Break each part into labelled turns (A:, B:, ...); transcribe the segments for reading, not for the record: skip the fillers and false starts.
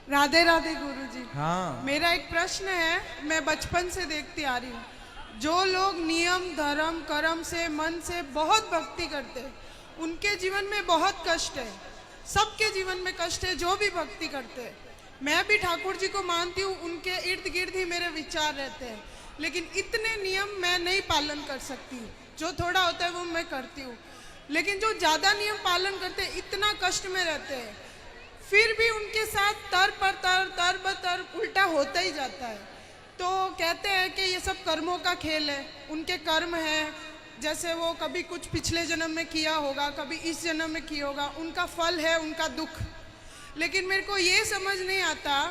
A: राधे राधे गुरुजी।
B: हाँ।
A: मेरा एक प्रश्न है, मैं बचपन से देखती आ रही हूँ, जो लोग नियम धर्म कर्म से मन से बहुत भक्ति करते हैं उनके जीवन में बहुत कष्ट है। सबके जीवन में कष्ट है जो भी भक्ति करते हैं। मैं भी ठाकुर जी को मानती हूँ, उनके इर्द गिर्द ही मेरे विचार रहते हैं, लेकिन इतने नियम मैं नहीं पालन कर सकती। जो थोड़ा होता है वो मैं करती हूँ, लेकिन जो ज़्यादा नियम पालन करते हैं इतना कष्ट में रहते हैं, फिर भी उनके साथ तर ब तर उल्टा होता ही जाता है। तो कहते हैं कि ये सब कर्मों का खेल है, उनके कर्म है, जैसे वो कभी कुछ पिछले जन्म में किया होगा, कभी इस जन्म में किया होगा, उनका फल है उनका दुख। लेकिन मेरे को ये समझ नहीं आता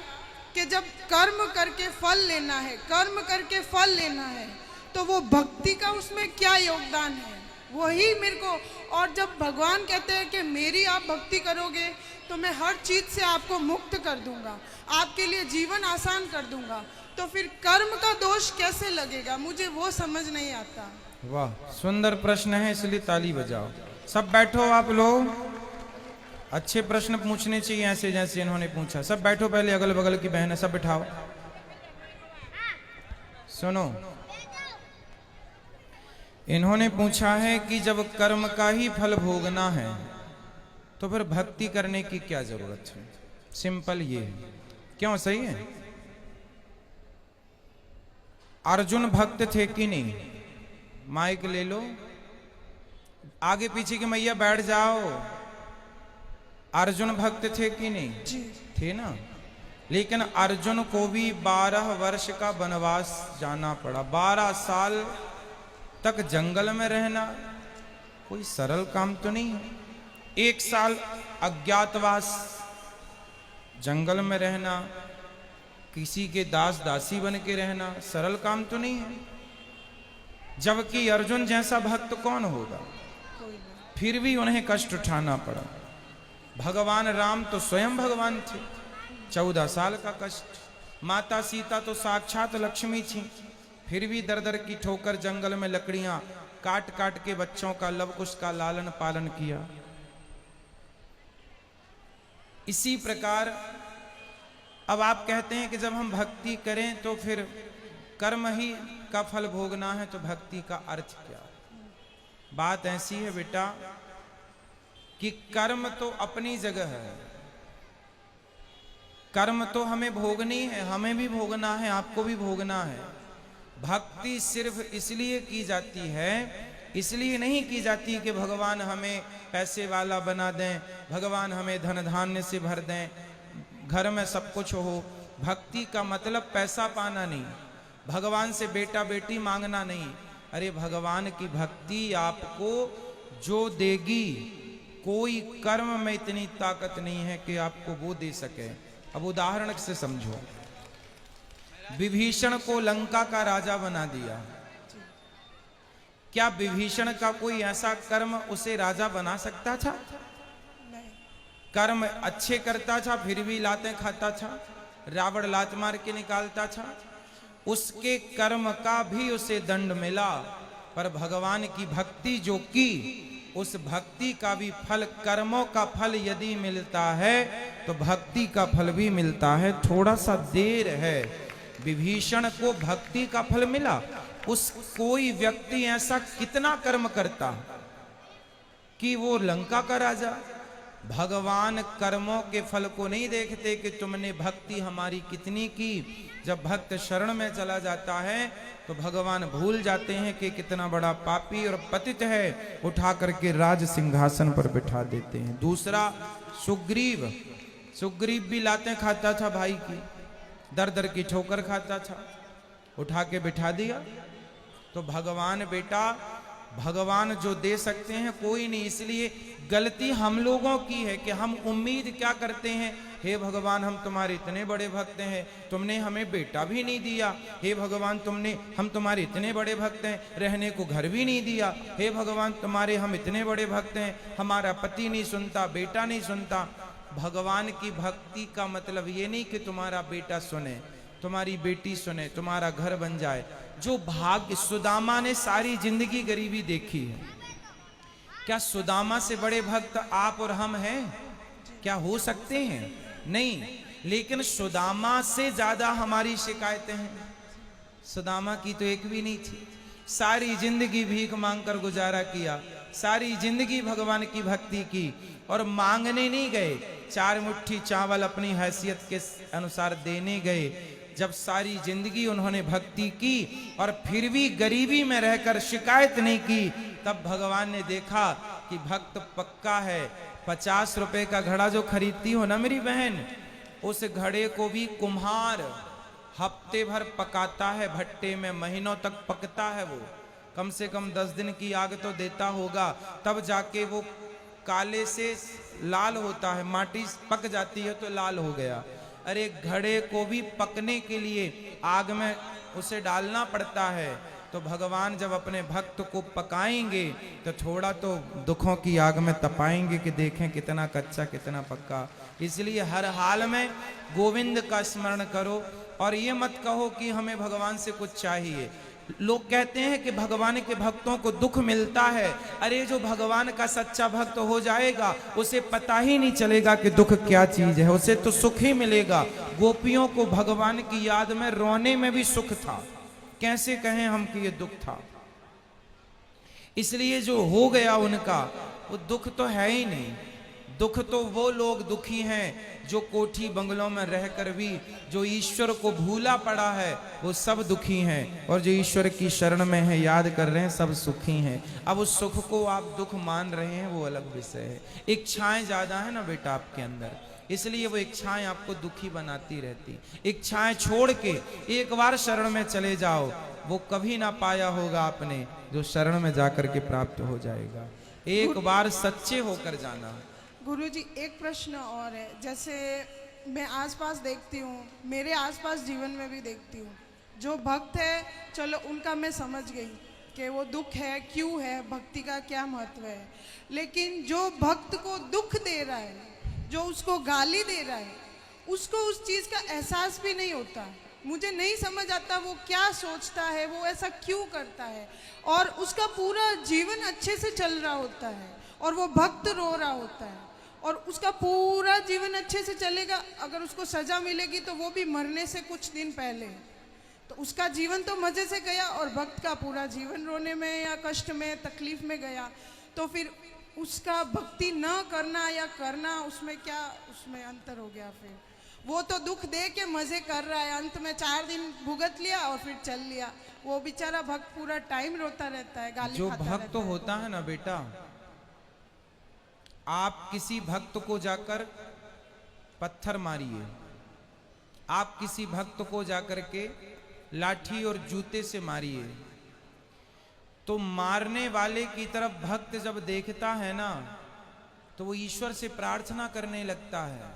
A: कि जब कर्म करके फल लेना है, कर्म करके फल लेना है, तो वो भक्ति का उसमें क्या योगदान है, वही मेरे को। और जब भगवान कहते हैं कि मेरी आप भक्ति करोगे तो मैं हर चीज से आपको मुक्त कर दूंगा, आपके लिए जीवन आसान कर दूंगा, तो फिर कर्म का दोष कैसे लगेगा, मुझे वो समझ नहीं आता।
B: वाह, सुंदर प्रश्न है, इसलिए ताली बजाओ। सब बैठो आप लोग। अच्छे प्रश्न पूछने चाहिए ऐसे जैसे इन्होंने पूछा। सब बैठो, पहले अगल बगल की बहनें सब बिठाओ। सुनो, इन्होंने पूछा है कि जब कर्म का ही फल भोगना है तो फिर भक्ति करने की क्या जरूरत है। सिंपल ये है। क्यों, सही है? अर्जुन भक्त थे कि नहीं? माइक ले लो, आगे पीछे की मैया बैठ जाओ। अर्जुन भक्त थे कि नहीं? थे ना। लेकिन अर्जुन को भी 12 वर्ष का वनवास जाना पड़ा। 12 साल तक जंगल में रहना कोई सरल काम तो नहीं है। 1 साल अज्ञातवास, जंगल में रहना, किसी के दास दासी बन के रहना सरल काम तो नहीं है। जबकि अर्जुन जैसा भक्त कौन होगा? फिर भी उन्हें कष्ट उठाना पड़ा। भगवान राम तो स्वयं भगवान थे, 14 साल का कष्ट। माता सीता तो साक्षात लक्ष्मी थी, फिर भी दर दर की ठोकर जंगल में लकड़ियां काट काट के बच्चों का लव कुश का लालन पालन किया। इसी प्रकार अब आप कहते हैं कि जब हम भक्ति करें तो फिर कर्म ही का फल भोगना है, तो भक्ति का अर्थ क्या? बात ऐसी है बेटा कि कर्म तो अपनी जगह है, कर्म तो हमें भोगनी है, हमें भी भोगना है, आपको भी भोगना है। भक्ति सिर्फ इसलिए की जाती है, इसलिए नहीं की जाती कि भगवान हमें पैसे वाला बना दें, भगवान हमें धन धान्य से भर दें, घर में सब कुछ हो। भक्ति का मतलब पैसा पाना नहीं, भगवान से बेटा बेटी मांगना नहीं। अरे भगवान की भक्ति आपको जो देगी, कोई कर्म में इतनी ताकत नहीं है कि आपको वो दे सके। अब उदाहरण से समझो, विभीषण को लंका का राजा बना दिया, क्या विभीषण का कोई ऐसा कर्म उसे राजा बना सकता था? कर्म अच्छे करता था फिर भी लातें खाता था, रावण लात मार के निकालता था, उसके कर्म का भी उसे दंड मिला। पर भगवान की भक्ति जो की, उस भक्ति का भी फल, कर्मों का फल यदि मिलता है तो भक्ति का फल भी मिलता है। थोड़ा सा देर है। विभीषण को भक्ति का फल मिला। उस कोई व्यक्ति ऐसा कितना कर्म करता कि वो लंका का राजा। भगवान कर्मों के फल को नहीं देखते कि तुमने भक्ति हमारी कितनी की। जब भक्त शरण में चला जाता है तो भगवान भूल जाते हैं कि कितना बड़ा पापी और पतित है, उठा करके राज सिंहासन पर बिठा देते हैं। दूसरा सुग्रीव, सुग्रीव भी लातें खाता था भाई की, दर दर की ठोकर खाता था, उठा के बिठा दिया। तो भगवान बेटा, भगवान जो दे सकते हैं कोई नहीं। इसलिए गलती हम लोगों की है कि हम उम्मीद क्या करते हैं, हे भगवान हम तुम्हारे इतने बड़े भक्त हैं, तुमने हमें बेटा भी नहीं दिया। हे भगवान हम तुम्हारे इतने बड़े भक्त हैं, रहने को घर भी नहीं दिया। हे भगवान तुम्हारे हम इतने बड़े भक्त हैं, हमारा पति नहीं सुनता, बेटा नहीं सुनता। भगवान की भक्ति का मतलब ये नहीं कि तुम्हारा बेटा सुने, तुम्हारी बेटी सुने, तुम्हारा घर बन जाए। जो भाग्य, सुदामा ने सारी जिंदगी गरीबी देखी है, क्या सुदामा से बड़े भक्त आप और हम हैं? क्या हो सकते हैं? नहीं। लेकिन सुदामा से ज्यादा हमारी शिकायतें हैं। सुदामा की तो एक भी नहीं थी, सारी जिंदगी भीख मांगकर गुजारा किया, सारी जिंदगी भगवान की भक्ति की, और मांगने नहीं गए, 4 मुट्ठी चावल अपनी हैसियत के अनुसार देने गए। जब सारी जिंदगी उन्होंने भक्ति की और फिर भी गरीबी में रहकर शिकायत नहीं की, तब भगवान ने देखा कि भक्त पक्का है। 50 रुपए का घड़ा जो खरीदती हो ना मेरी बहन, उस घड़े को भी कुम्हार हफ्ते भर पकाता है भट्टे में, महीनों तक पकता है वो, कम से कम 10 दिन की आग तो देता होगा, तब जाके वो काले से लाल होता है, माटी पक जाती है तो लाल हो गया। अरे घड़े को भी पकने के लिए आग में उसे डालना पड़ता है। तो भगवान जब अपने भक्त को पकाएंगे तो थोड़ा तो दुखों की आग में तपाएंगे कि देखें कितना कच्चा कितना पक्का। इसलिए हर हाल में गोविंद का स्मरण करो और ये मत कहो कि हमें भगवान से कुछ चाहिए। लोग कहते हैं कि भगवान के भक्तों को दुख मिलता है। अरे जो भगवान का सच्चा भक्त हो जाएगा उसे पता ही नहीं चलेगा कि दुख क्या चीज है, उसे तो सुख ही मिलेगा। गोपियों को भगवान की याद में रोने में भी सुख था, कैसे कहें हम कि ये दुख था। इसलिए जो हो गया उनका वो दुख तो है ही नहीं। दुख तो वो लोग दुखी हैं जो कोठी बंगलों में रहकर भी जो ईश्वर को भूला पड़ा है वो सब दुखी हैं, और जो ईश्वर की शरण में है याद कर रहे हैं सब सुखी हैं। अब उस सुख को आप दुख मान रहे हैं वो अलग विषय है। इच्छाएं ज्यादा है ना बेटा आपके अंदर, इसलिए वो इच्छाएं आपको दुखी बनाती रहती। इच्छाएं छोड़ के एक बार शरण में चले जाओ, वो कभी ना पाया होगा आपने जो शरण में जाकर के प्राप्त हो जाएगा। एक बार सच्चे होकर जाना।
A: गुरुजी एक प्रश्न और है, जैसे मैं आसपास देखती हूँ, मेरे आसपास जीवन में भी देखती हूँ, जो भक्त है चलो उनका मैं समझ गई कि वो दुख है क्यों है, भक्ति का क्या महत्व है, लेकिन जो भक्त को दुख दे रहा है, जो उसको गाली दे रहा है, उसको उस चीज़ का एहसास भी नहीं होता। मुझे नहीं समझ आता वो क्या सोचता है, वो ऐसा क्यों करता है, और उसका पूरा जीवन अच्छे से चल रहा होता है और वो भक्त रो रहा होता है, और उसका पूरा जीवन अच्छे से चलेगा। अगर उसको सजा मिलेगी तो वो भी मरने से कुछ दिन पहले, तो उसका जीवन तो मजे से गया, और भक्त का पूरा जीवन रोने में या कष्ट में तकलीफ में गया। तो फिर उसका भक्ति न करना या करना, उसमें क्या उसमें अंतर हो गया। फिर वो तो दुख दे के मजे कर रहा है, अंत में 4 दिन भुगत लिया और फिर चल लिया। वो बेचारा भक्त पूरा टाइम रोता रहता है, गाली
B: जो
A: खाता
B: भक्त होता है ना बेटा, आप किसी भक्त को जाकर पत्थर मारिए, आप किसी भक्त को जाकर के लाठी और जूते से मारिए, तो मारने वाले की तरफ भक्त जब देखता है ना तो वो ईश्वर से प्रार्थना करने लगता है,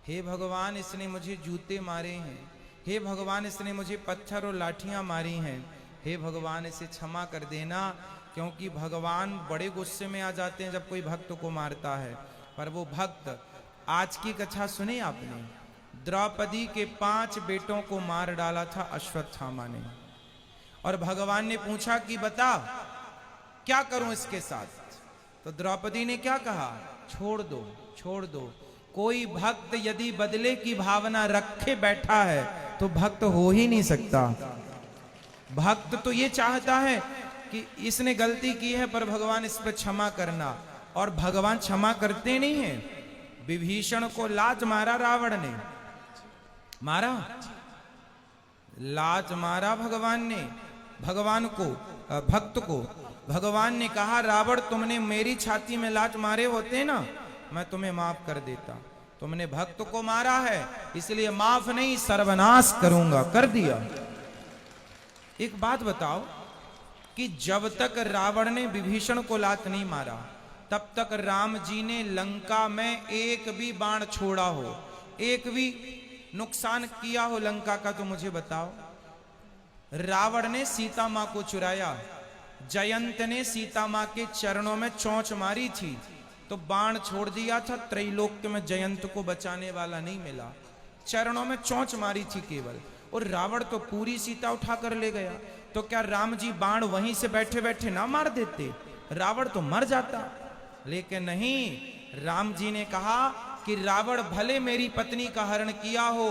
B: हे भगवान इसने मुझे जूते मारे हैं, हे भगवान इसने मुझे पत्थर और लाठियां मारी हैं, हे भगवान इसे क्षमा कर देना। क्योंकि भगवान बड़े गुस्से में आ जाते हैं जब कोई भक्त को मारता है। पर वो भक्त, आज की कथा सुनी आपने, द्रौपदी के 5 बेटों को मार डाला था अश्वत्थामा ने, और भगवान ने पूछा कि बता क्या करूं इसके साथ, तो द्रौपदी ने क्या कहा, छोड़ दो छोड़ दो। कोई भक्त यदि बदले की भावना रखे बैठा है तो भक्त हो ही नहीं सकता। भक्त तो ये चाहता है कि इसने गलती की है पर भगवान इस पर क्षमा करना, और भगवान क्षमा करते नहीं हैं। विभीषण को लात मारा रावण ने, मारा लात मारा भगवान ने, भगवान को भक्त को भगवान ने कहा रावण तुमने मेरी छाती में लात मारे होते ना मैं तुम्हें माफ कर देता, तुमने भक्त को मारा है इसलिए माफ नहीं सर्वनाश करूंगा, कर दिया। एक बात बताओ कि जब तक रावण ने विभीषण को लात नहीं मारा तब तक राम जी ने लंका में एक भी बाण छोड़ा हो, एक भी नुकसान किया हो लंका का, तो मुझे बताओ। रावण ने सीता मां को चुराया, जयंत ने सीता मां के चरणों में चोंच मारी थी तो बाण छोड़ दिया था, त्रैलोक्य में जयंत को बचाने वाला नहीं मिला, चरणों में चोंच मारी थी केवल, और रावण तो पूरी सीता उठा कर ले गया। तो क्या राम जी बाण वहीं से बैठे बैठे ना मार देते, रावण तो मर जाता। लेकिन नहीं, राम जी ने कहा कि रावण भले मेरी पत्नी का हरण किया हो,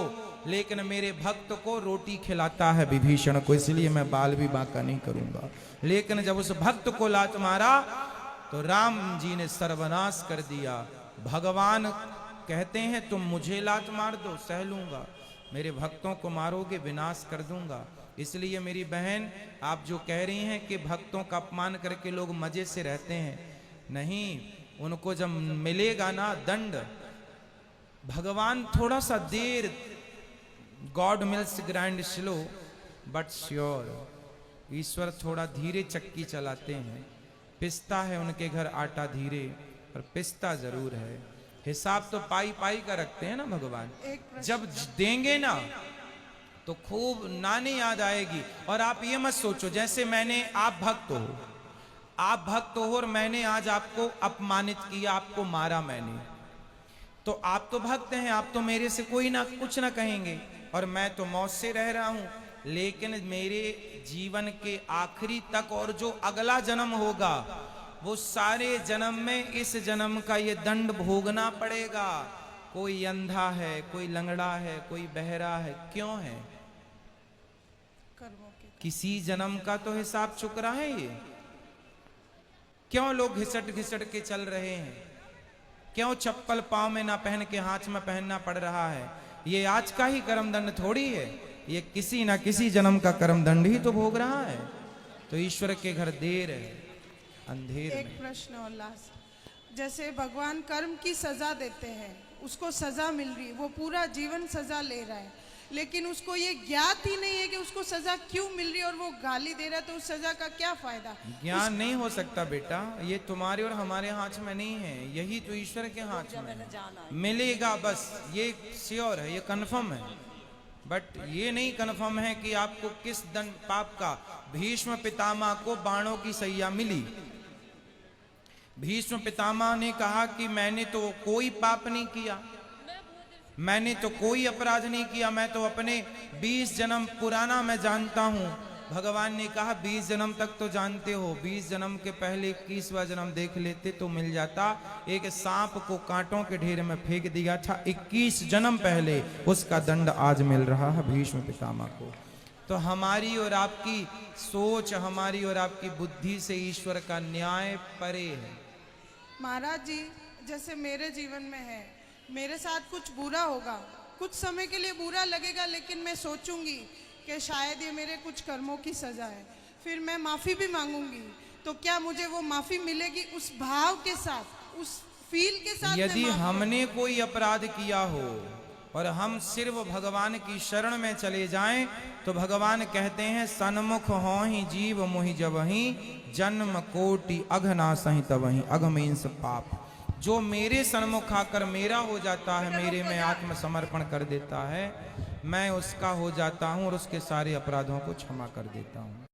B: लेकिन मेरे भक्त को रोटी खिलाता है विभीषण को, इसलिए मैं बाल भी बांका नहीं करूंगा। लेकिन जब उस भक्त को लात मारा तो राम जी ने सर्वनाश कर दिया। भगवान कहते हैं तुम मुझे लात मार दो, सह लूंगा, मेरे भक्तों को मारोगे विनाश कर दूंगा। इसलिए मेरी बहन, आप जो कह रही हैं कि भक्तों का अपमान करके लोग मजे से रहते हैं, नहीं, उनको जब मिलेगा ना दंड, भगवान थोड़ा सा देर, God mills grind slow but sure, ईश्वर थोड़ा धीरे चक्की चलाते हैं। पिसता है उनके घर आटा धीरे, पर पिसता जरूर है। हिसाब तो पाई पाई का रखते हैं ना भगवान। जब देंगे ना तो खूब नानी याद आएगी। और आप ये मत सोचो जैसे मैंने, आप भक्त हो और मैंने आज आपको अपमानित किया, आपको मारा मैंने, तो आप तो भक्त हैं, आप तो मेरे से कोई ना कुछ ना कहेंगे और मैं तो मौत से रह रहा हूं। लेकिन मेरे जीवन के आखिरी तक और जो अगला जन्म होगा, वो सारे जन्म में इस जन्म का ये दंड भोगना पड़ेगा। कोई अंधा है, कोई लंगड़ा है, कोई बहरा है, क्यों है? किसी जन्म का तो हिसाब चुक रहा है ये। क्यों लोग घिसट घिसट के चल रहे हैं? क्यों चप्पल पांव में ना पहन के हाथ में पहनना पड़ रहा है? ये आज का ही कर्म दंड थोड़ी है, ये किसी ना किसी जन्म का कर्म दंड ही तो भोग रहा है। तो ईश्वर के घर देर है, अंधेर
A: एक प्रश्न और लास्ट, जैसे भगवान कर्म की सजा देते हैं, उसको सजा मिल रही है, वो पूरा जीवन सजा ले रहा है, लेकिन उसको ये ज्ञात ही नहीं है कि उसको सजा क्यों मिल रही है और वो गाली दे रहा है, तो उस सजा का क्या फायदा?
B: ज्ञान नहीं हो सकता बेटा, ये तुम्हारे और हमारे हाथ में नहीं है, यही तो ईश्वर के हाथ में है। मिलेगा बस, ये श्योर है, ये कन्फर्म है, बट ये नहीं कन्फर्म है कि आपको किस दंड पाप का। भीष्म पितामह को बाणों की सैया मिली। भीष्म पितामह ने कहा कि मैंने तो कोई पाप नहीं किया, मैंने तो कोई अपराध नहीं किया, मैं तो अपने 20 जन्म पुराना मैं जानता हूं। भगवान ने कहा 20 जन्म तक तो जानते हो, 20 जन्म के पहले 21वां जन्म देख लेते तो मिल जाता। एक सांप को कांटों के ढेर में फेंक दिया था 21 जन्म पहले, उसका दंड आज मिल रहा है भीष्म पितामह को। तो हमारी और आपकी सोच, हमारी और आपकी बुद्धि से ईश्वर का न्याय परे है।
A: महाराज जी, जैसे मेरे जीवन में है, मेरे साथ कुछ बुरा होगा, कुछ समय के लिए बुरा लगेगा, लेकिन मैं सोचूंगी कि शायद ये मेरे कुछ कर्मों की सजा है, फिर मैं माफ़ी भी मांगूंगी, तो क्या मुझे वो माफ़ी मिलेगी उस भाव के साथ, उस फील के साथ?
B: यदि हमने कोई अपराध किया हो और हम सिर्फ भगवान की शरण में चले जाएं, तो भगवान कहते हैं सन्मुख होहि जीव मोहि जबहि, जन्म कोटि अघनासहि तबहि, अघ मीन्स पाप। जो मेरे सन्मुख आकर मेरा हो जाता है, मेरे में आत्मसमर्पण कर देता है, मैं उसका हो जाता हूं और उसके सारे अपराधों को क्षमा कर देता हूं।